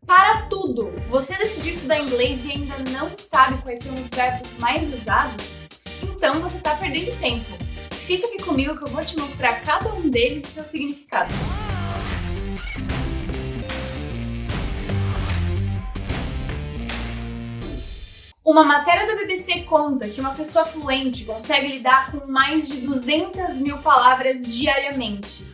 Para tudo! Você decidiu estudar inglês e ainda não sabe quais são os verbos mais usados? Então você está perdendo tempo. Fica aqui comigo que eu vou te mostrar cada um deles e seus significados. Uma matéria da BBC conta que uma pessoa fluente consegue lidar com mais de 200 mil palavras diariamente.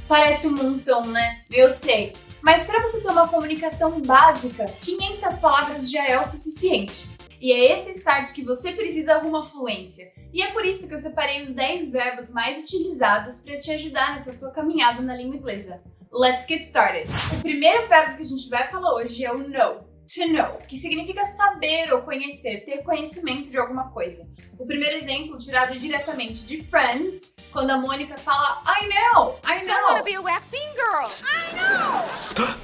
Parece um montão, né? Eu sei. Mas para você ter uma comunicação básica, 500 palavras já é o suficiente. E é esse start que você precisa rumo à fluência. E é por isso que eu separei os 10 verbos mais utilizados para te ajudar nessa sua caminhada na língua inglesa. Let's get started! O primeiro verbo que a gente vai falar hoje é o know. To know, que significa saber ou conhecer, ter conhecimento de alguma coisa. O primeiro exemplo, tirado diretamente de Friends, quando a Mônica fala I know. I want to be a waxing girl. I know.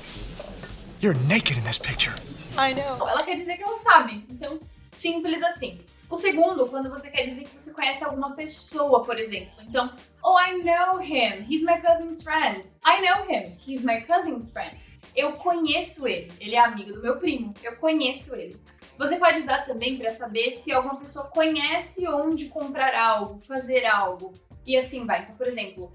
You're naked in this picture. I know. Ela quer dizer que ela sabe, então simples assim. O segundo, quando você quer dizer que você conhece alguma pessoa, por exemplo. Então, oh, I know him, he's my cousin's friend. I know him, he's my cousin's friend. Eu conheço ele é amigo do meu primo, eu conheço ele. Você pode usar também para saber se alguma pessoa conhece onde comprar algo, fazer algo, e assim vai. Então, por exemplo,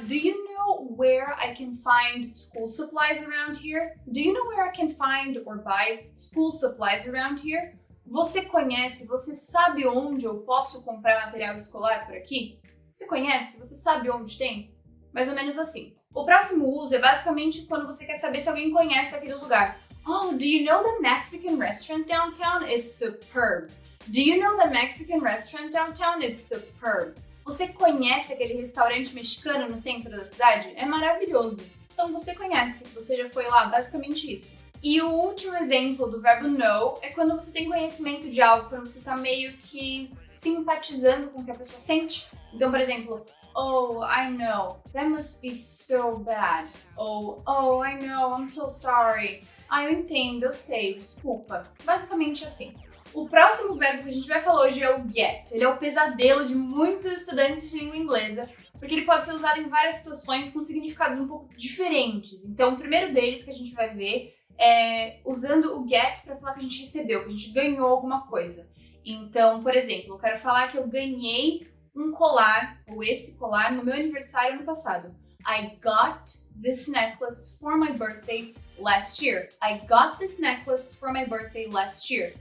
do you know where I can find school supplies around here? Do you know where I can find or buy school supplies around here? Você conhece, você sabe onde eu posso comprar material escolar por aqui? Você conhece? Você sabe onde tem? Mais ou menos assim. O próximo uso é basicamente quando você quer saber se alguém conhece aquele lugar. Oh, do you know the Mexican restaurant downtown? It's superb. Do you know the Mexican restaurant downtown? It's superb. Você conhece aquele restaurante mexicano no centro da cidade? É maravilhoso. Então você conhece, você já foi lá, basicamente isso. E o último exemplo do verbo know é quando você tem conhecimento de algo, quando você tá meio que simpatizando com o que a pessoa sente. Então, por exemplo, oh, I know, that must be so bad. Ou, oh, I know, I'm so sorry. Eu entendo, eu sei, desculpa. Basicamente assim. O próximo verbo que a gente vai falar hoje é o get. Ele é o pesadelo de muitos estudantes de língua inglesa, porque ele pode ser usado em várias situações com significados um pouco diferentes. Então, o primeiro deles que a gente vai ver é usando o get para falar que a gente recebeu, que a gente ganhou alguma coisa. Então, por exemplo, eu quero falar que eu ganhei um colar, ou esse colar, no meu aniversário ano passado. I got this necklace for my birthday last year. I got this necklace for my birthday last year.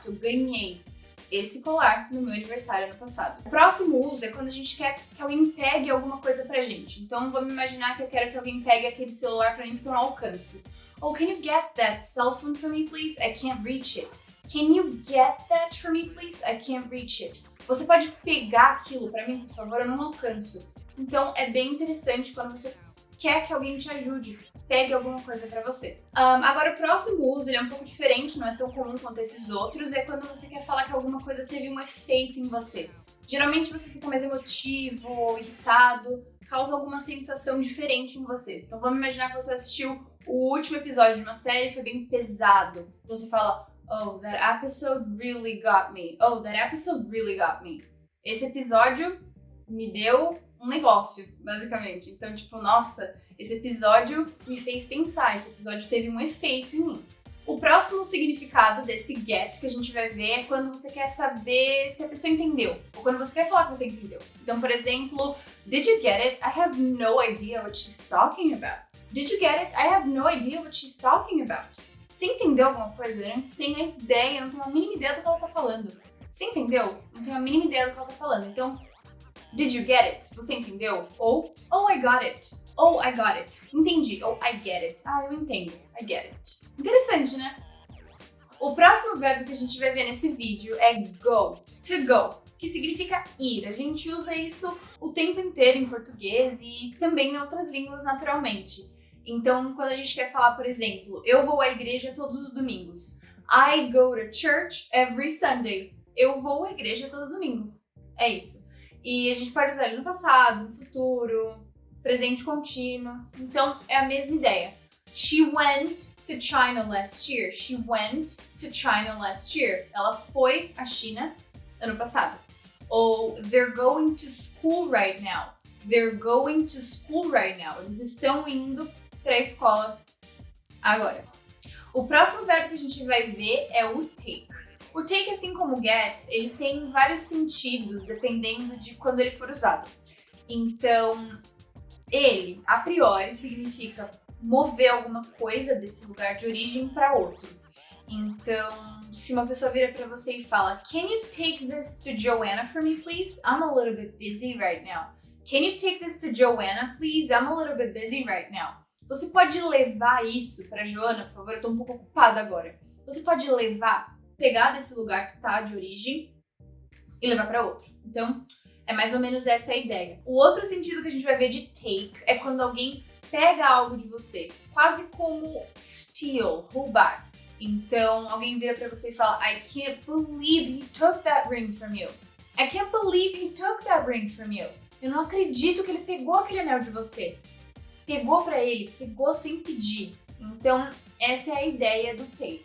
Eu ganhei esse colar no meu aniversário ano passado. O próximo uso é quando a gente quer que alguém pegue alguma coisa pra gente. Então, vamos imaginar que eu quero que alguém pegue aquele celular pra mim porque eu não alcanço. Oh, can you get that cell phone for me, please? I can't reach it. Can you get that for me, please? I can't reach it. Você pode pegar aquilo pra mim, por favor? Eu não alcanço. Então, é bem interessante quando você quer que alguém te ajude, pegue alguma coisa pra você. Agora, o próximo uso, ele é um pouco diferente, não é tão comum quanto esses outros, é quando você quer falar que alguma coisa teve um efeito em você. Geralmente, você fica mais emotivo, irritado, causa alguma sensação diferente em você. Então, vamos imaginar que você assistiu o último episódio de uma série e foi bem pesado. Então, você fala, oh, that episode really got me. Oh, that episode really got me. Esse episódio me deu um negócio, basicamente. Então, tipo, nossa, esse episódio me fez pensar, esse episódio teve um efeito em mim. O próximo significado desse get que a gente vai ver é quando você quer saber se a pessoa entendeu, ou quando você quer falar que você entendeu. Então, por exemplo, did you get it? I have no idea what she's talking about. Did you get it? I have no idea what she's talking about. Você entendeu alguma coisa? Eu não tenho ideia, eu não tenho a mínima ideia do que ela tá falando. Você entendeu? Não tenho a mínima ideia do que ela tá falando. Então, did you get it? Você entendeu? Ou, oh, I got it. Oh, I got it. Entendi. Ou, I get it. Eu entendo. I get it. Interessante, né? O próximo verbo que a gente vai ver nesse vídeo é go. To go, que significa ir. A gente usa isso o tempo inteiro em português e também em outras línguas naturalmente. Então, quando a gente quer falar, por exemplo, eu vou à igreja todos os domingos. I go to church every Sunday. Eu vou à igreja todo domingo. É isso. E a gente pode usar ele no passado, no futuro, presente contínuo. Então, é a mesma ideia. She went to China last year. She went to China last year. Ela foi à China ano passado. Ou they're going to school right now. They're going to school right now. Eles estão indo para a escola agora. O próximo verbo que a gente vai ver é o take. O take, assim como o get, ele tem vários sentidos, dependendo de quando ele for usado. Então, ele, a priori, significa mover alguma coisa desse lugar de origem para outro. Então, se uma pessoa vira para você e fala, "Can you take this to Joanna for me, please? I'm a little bit busy right now. Can you take this to Joanna, please? I'm a little bit busy right now." Você pode levar isso para Joana, por favor, eu tô um pouco ocupada agora. Você pode pegar desse lugar que tá de origem e levar para outro. Então, é mais ou menos essa a ideia. O outro sentido que a gente vai ver de take é quando alguém pega algo de você, quase como steal, roubar. Então, alguém vira pra você e fala, "I can't believe he took that ring from you. I can't believe he took that ring from you." Eu não acredito que ele pegou aquele anel de você. Pegou pra ele, pegou sem pedir. Então, essa é a ideia do take.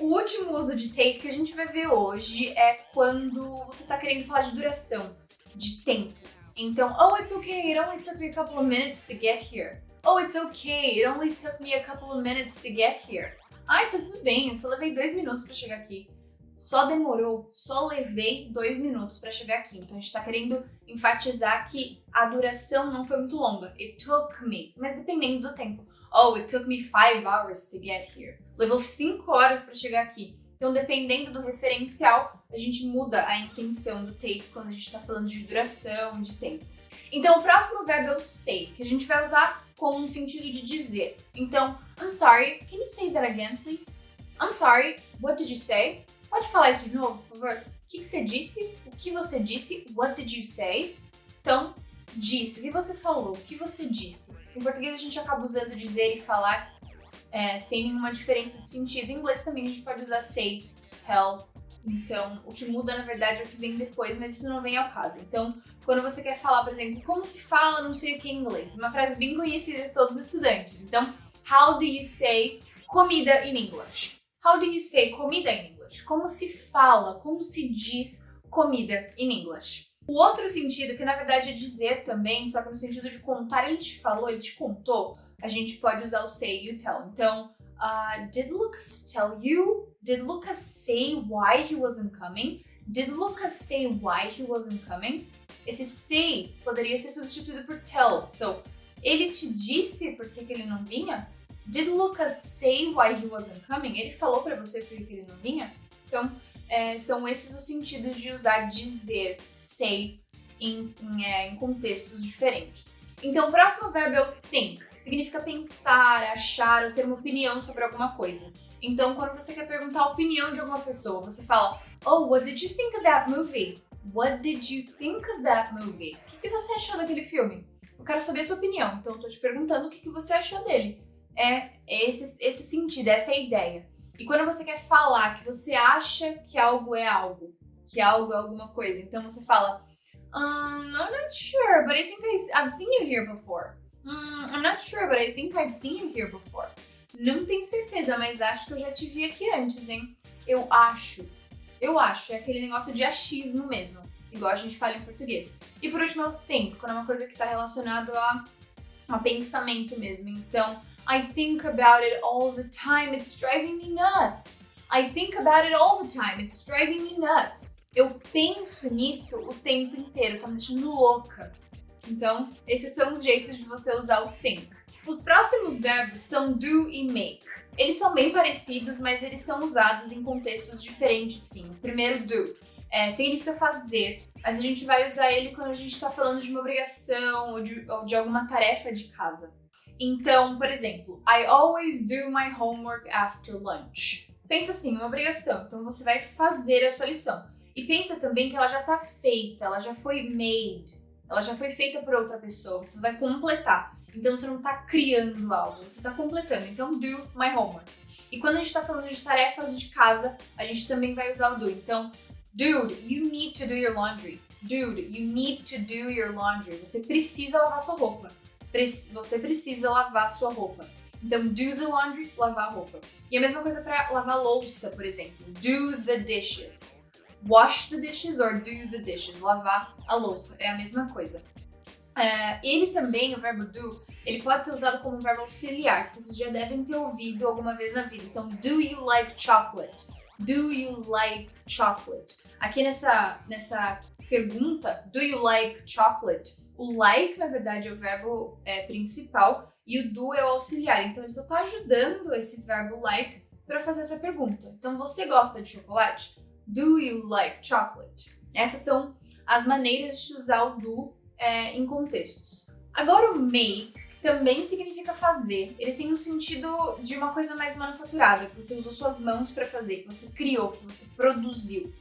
O último uso de take que a gente vai ver hoje é quando você tá querendo falar de duração, de tempo. Então, "Oh, it's okay, it only took me a couple of minutes to get here." "Oh, it's okay, it only took me a couple of minutes to get here." Ai, tá tudo bem, eu só levei 2 minutos pra chegar aqui. Só demorou, só levei 2 minutos pra chegar aqui. Então a gente tá querendo enfatizar que a duração não foi muito longa. It took me, mas dependendo do tempo. "Oh, it took me 5 hours to get here." Levou 5 horas pra chegar aqui. Então, dependendo do referencial, a gente muda a intenção do take quando a gente tá falando de duração, de tempo. Então, o próximo verbo é o say, que a gente vai usar com um sentido de dizer. Então, "I'm sorry, can you say that again, please? I'm sorry, what did you say?" Você pode falar isso de novo, por favor? O que você disse? O que você disse? What did you say? Então, disse. O que você falou? O que você disse? Em português, a gente acaba usando dizer e falar sem nenhuma diferença de sentido. Em inglês também a gente pode usar say, tell. Então, o que muda, na verdade, é o que vem depois, mas isso não vem ao caso. Então, quando você quer falar, por exemplo, como se fala não sei o que em inglês, uma frase bem conhecida de todos os estudantes. Então, how do you say comida in English? How do you say comida in English? Como se fala, como se diz comida in English? O outro sentido, que na verdade é dizer também, só que no sentido de contar, ele te falou, ele te contou, a gente pode usar o say, you tell. Então, did Lucas tell you? Did Lucas say why he wasn't coming? Did Lucas say why he wasn't coming? Esse say poderia ser substituído por tell. So, ele te disse por que ele não vinha? Did Lucas say why he wasn't coming? Ele falou pra você por que ele não vinha? Então, são esses os sentidos de usar dizer, say, em contextos diferentes. Então, o próximo verbo é o think, que significa pensar, achar ou ter uma opinião sobre alguma coisa. Então, quando você quer perguntar a opinião de alguma pessoa, você fala, "Oh, what did you think of that movie? What did you think of that movie?" O que você achou daquele filme? Eu quero saber a sua opinião, então eu tô te perguntando o que você achou dele. É esse sentido, essa é a ideia. E quando você quer falar que você acha que algo é algo, que algo é alguma coisa, então você fala, I'm not sure, but I think I've seen you here before. I'm not sure, but I think I've seen you here before. Não tenho certeza, mas acho que eu já te vi aqui antes, hein? Eu acho, é aquele negócio de achismo mesmo, igual a gente fala em português. E por último, eu think, quando é uma coisa que está relacionada a pensamento mesmo. Então, I think about it all the time, it's driving me nuts. I think about it all the time, it's driving me nuts. Eu penso nisso o tempo inteiro, tá me deixando louca. Então, esses são os jeitos de você usar o think. Os próximos verbos são do e make. Eles são bem parecidos, mas eles são usados em contextos diferentes, sim. O primeiro, do, significa fazer, mas a gente vai usar ele quando a gente está falando de uma obrigação ou de alguma tarefa de casa. Então, por exemplo, I always do my homework after lunch. Pensa assim, uma obrigação, então você vai fazer a sua lição. E pensa também que ela já está feita, ela já foi made, ela já foi feita por outra pessoa, você vai completar. Então você não está criando algo, você está completando. Então, do my homework. E quando a gente está falando de tarefas de casa, a gente também vai usar o do. Então, dude, you need to do your laundry. Dude, you need to do your laundry. Você precisa lavar sua roupa. Você precisa lavar sua roupa. Então, do the laundry, lavar a roupa. E a mesma coisa para lavar louça, por exemplo. Do the dishes. Wash the dishes or do the dishes. Lavar a louça. É a mesma coisa. Ele também, o verbo do, ele pode ser usado como um verbo auxiliar, que vocês já devem ter ouvido alguma vez na vida. Então, do you like chocolate? Do you like chocolate? Aqui nessa pergunta, do you like chocolate? O like, na verdade, é o verbo principal e o do é o auxiliar. Então, ele só está ajudando esse verbo like para fazer essa pergunta. Então, você gosta de chocolate? Do you like chocolate? Essas são as maneiras de usar o do em contextos. Agora o make, que também significa fazer, ele tem um sentido de uma coisa mais manufaturada, que você usou suas mãos para fazer, que você criou, que você produziu.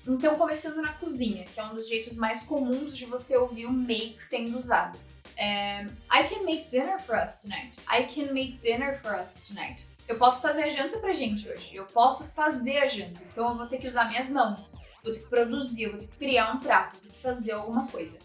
Então, começando na cozinha, que é um dos jeitos mais comuns de você ouvir o make sendo usado. I can make dinner for us tonight. I can make dinner for us tonight. Eu posso fazer a janta pra gente hoje. Eu posso fazer a janta. Então, eu vou ter que usar minhas mãos. Vou ter que produzir, eu vou ter que criar um prato, vou ter que fazer alguma coisa.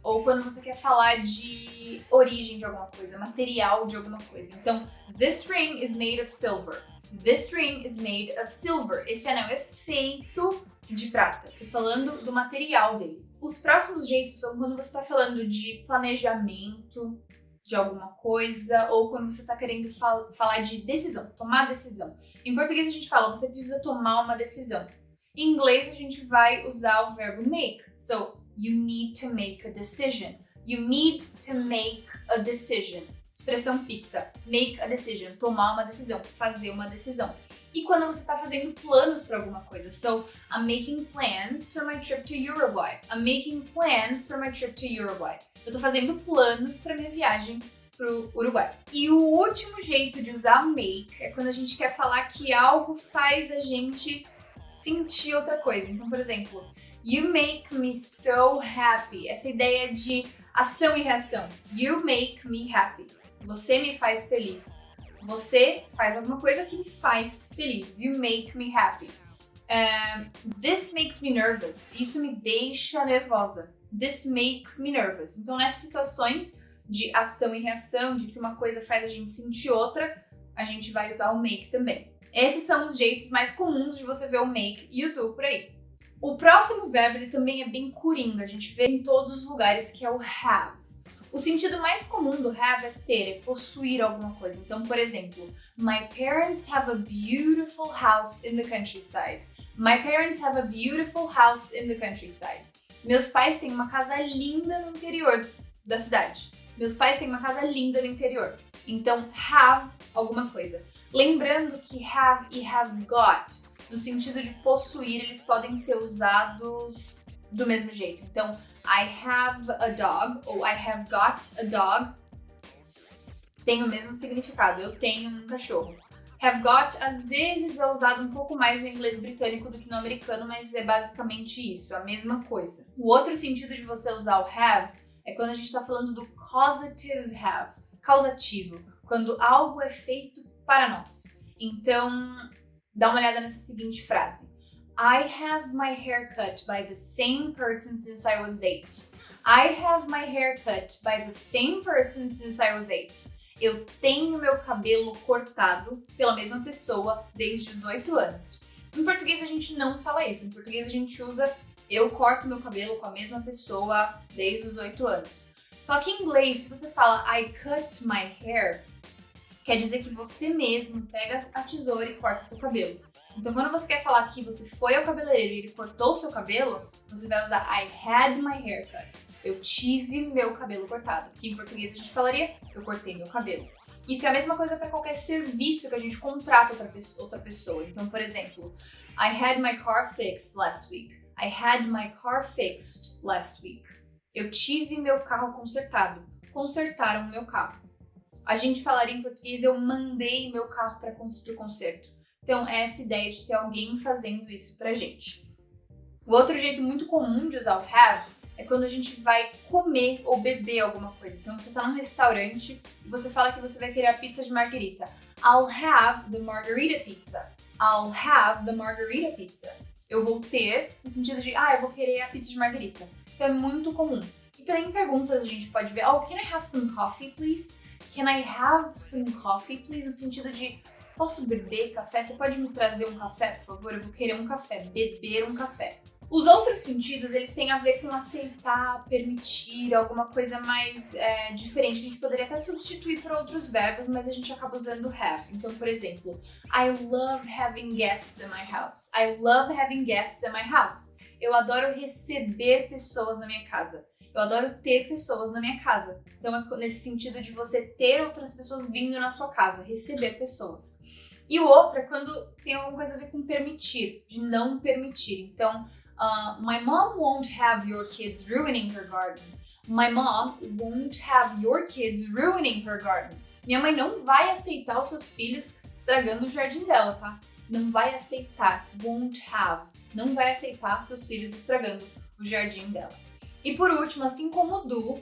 Ou quando você quer falar de origem de alguma coisa, material de alguma coisa. Então, this ring is made of silver. This ring is made of silver. Esse anel é feito de prata. Tô falando do material dele. Os próximos jeitos são quando você está falando de planejamento de alguma coisa, ou quando você está querendo falar de decisão, tomar decisão. Em português a gente fala, você precisa tomar uma decisão. Em inglês, a gente vai usar o verbo make. So, you need to make a decision. You need to make a decision. Expressão fixa. Make a decision. Tomar uma decisão. Fazer uma decisão. E quando você está fazendo planos para alguma coisa. So, I'm making plans for my trip to Uruguay. I'm making plans for my trip to Uruguay. Eu estou fazendo planos para minha viagem pro Uruguai. E o último jeito de usar make é quando a gente quer falar que algo faz a gente sentir outra coisa. Então, por exemplo, you make me so happy. Essa ideia de ação e reação. You make me happy. Você me faz feliz. Você faz alguma coisa que me faz feliz. You make me happy. This makes me nervous. Isso me deixa nervosa. This makes me nervous. Então, nessas situações de ação e reação, de que uma coisa faz a gente sentir outra, a gente vai usar o make também. Esses são os jeitos mais comuns de você ver o make e o do por aí. O próximo verbo ele também é bem coringa, a gente vê em todos os lugares, que é o have. O sentido mais comum do have é ter, é possuir alguma coisa. Então, por exemplo, my parents have a beautiful house in the countryside. My parents have a beautiful house in the countryside. Meus pais têm uma casa linda no interior da cidade. Meus pais têm uma casa linda no interior. Então, have alguma coisa. Lembrando que have e have got, no sentido de possuir, eles podem ser usados do mesmo jeito. Então, I have a dog ou I have got a dog tem o mesmo significado. Eu tenho um cachorro. Have got, às vezes, é usado um pouco mais no inglês britânico do que no americano, mas é basicamente isso, a mesma coisa. O outro sentido de você usar o have é quando a gente está falando do causative have, causativo, quando algo é feito para nós. Então, dá uma olhada nessa seguinte frase. I have my hair cut by the same person since I was 8. I have my hair cut by the same person since I was 8. Eu tenho meu cabelo cortado pela mesma pessoa desde os 8 anos. Em português a gente não fala isso. Em português a gente usa eu corto meu cabelo com a mesma pessoa desde os 8 anos. Só que em inglês, se você fala I cut my hair, quer dizer que você mesmo pega a tesoura e corta seu cabelo. Então, quando você quer falar que você foi ao cabeleireiro e ele cortou o seu cabelo, você vai usar I had my hair cut. Eu tive meu cabelo cortado. Que em português a gente falaria, eu cortei meu cabelo. Isso é a mesma coisa para qualquer serviço que a gente contrata outra pessoa. Então, por exemplo, I had my car fixed last week. I had my car fixed last week. Eu tive meu carro consertado. Consertaram meu carro. A gente falaria em português, eu mandei meu carro para o conserto. Então, é essa ideia de ter alguém fazendo isso pra gente. O outro jeito muito comum de usar o have é quando a gente vai comer ou beber alguma coisa. Então, você tá num restaurante e você fala que você vai querer a pizza de margarita. I'll have the margarita pizza. I'll have the margarita pizza. Eu vou ter, no sentido de, eu vou querer a pizza de margarita. Então, é muito comum. E também em perguntas a gente pode ver, can I have some coffee, please? Can I have some coffee, please? No sentido de, Posso beber café? Você pode me trazer um café, por favor? Eu vou querer um café. Beber um café. Os outros sentidos, eles têm a ver com aceitar, permitir, alguma coisa mais diferente. A gente poderia até substituir por outros verbos, mas a gente acaba usando have. Então, por exemplo, I love having guests in my house. I love having guests in my house. Eu adoro receber pessoas na minha casa. Eu adoro ter pessoas na minha casa. Então, é nesse sentido de você ter outras pessoas vindo na sua casa, receber pessoas. E o outro é quando tem alguma coisa a ver com permitir, de não permitir. Então, my mom won't have your kids ruining her garden. My mom won't have your kids ruining her garden. Minha mãe não vai aceitar os seus filhos estragando o jardim dela, tá? Não vai aceitar. Won't have. Não vai aceitar seus filhos estragando o jardim dela. E por último, assim como o do,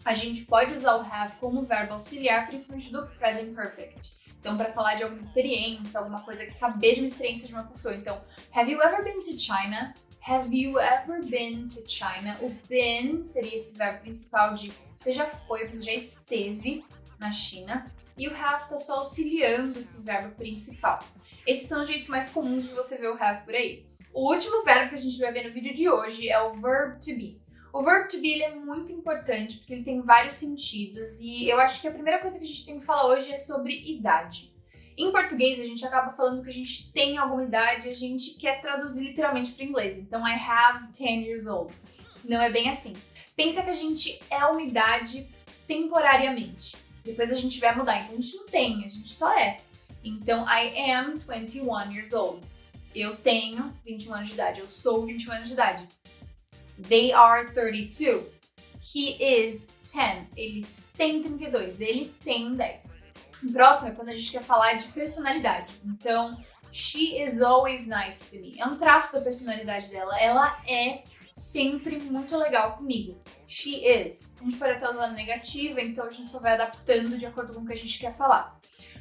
a gente pode usar o have como verbo auxiliar, principalmente do present perfect. Então, para falar de alguma experiência, alguma coisa que saber de uma experiência de uma pessoa. Então, have you ever been to China? Have you ever been to China? O been seria esse verbo principal de você já foi, você já esteve na China. E o have tá só auxiliando esse verbo principal. Esses são os jeitos mais comuns de você ver o have por aí. O último verbo que a gente vai ver no vídeo de hoje é o verb to be. O verb to be ele é muito importante porque ele tem vários sentidos e eu acho que a primeira coisa que a gente tem que falar hoje é sobre idade. Em português, a gente acaba falando que a gente tem alguma idade e a gente quer traduzir literalmente para o inglês. Então, I have 10 years old. Não é bem assim. Pensa que a gente é uma idade temporariamente. Depois a gente vai mudar. Então, a gente não tem, a gente só é. Então, I am 21 years old. Eu tenho 21 anos de idade. Eu sou 21 anos de idade. They are 32. He is 10. Eles têm 32. Ele tem 10. O próximo é quando a gente quer falar de personalidade. Então, she is always nice to me. É um traço da personalidade dela. Ela é sempre muito legal comigo. She is. A gente pode até usar no negativo, então a gente só vai adaptando de acordo com o que a gente quer falar.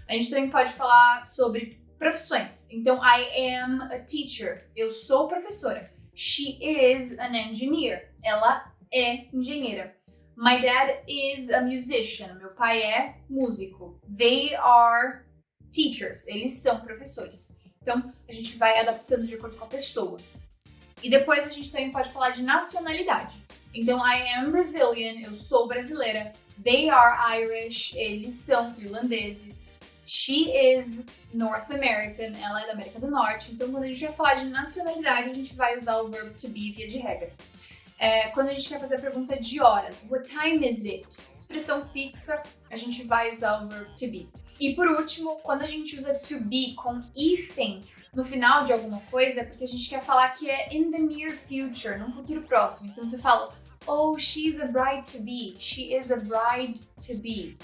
A gente também pode falar sobre profissões. Então, I am a teacher. Eu sou professora. She is an engineer. Ela é engenheira. My dad is a musician. Meu pai é músico. They are teachers. Eles são professores. Então, a gente vai adaptando de acordo com a pessoa. E depois a gente também pode falar de nacionalidade. Então, I am Brazilian. Eu sou brasileira. They are Irish. Eles são irlandeses. She is North American. Ela é da América do Norte. Então, quando a gente vai falar de nacionalidade, a gente vai usar o verb to be via de regra. Quando a gente quer fazer a pergunta de horas, what time is it? Expressão fixa, a gente vai usar o verb to be. E por último, quando a gente usa to be com hífen no final de alguma coisa, é porque a gente quer falar que é in the near future, num futuro próximo. Então você fala, oh, she's a bride to be. She is a bride to be.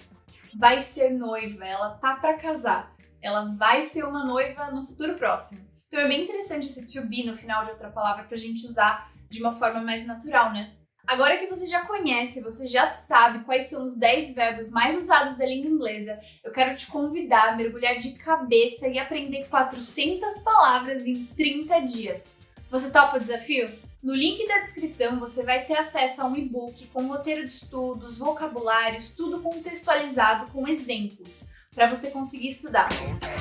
Vai ser noiva, ela tá pra casar. Ela vai ser uma noiva no futuro próximo. Então é bem interessante esse to be no final de outra palavra pra gente usar de uma forma mais natural, né? Agora que você já conhece, você já sabe quais são os 10 verbos mais usados da língua inglesa, eu quero te convidar a mergulhar de cabeça e aprender 400 palavras em 30 dias. Você topa o desafio? No link da descrição você vai ter acesso a um e-book com roteiro de estudos, vocabulários, tudo contextualizado com exemplos, para você conseguir estudar.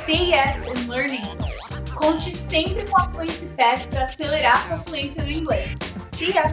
Say yes and learn English. Conte sempre com a Fluency Pass para acelerar sua fluência no inglês. See ya!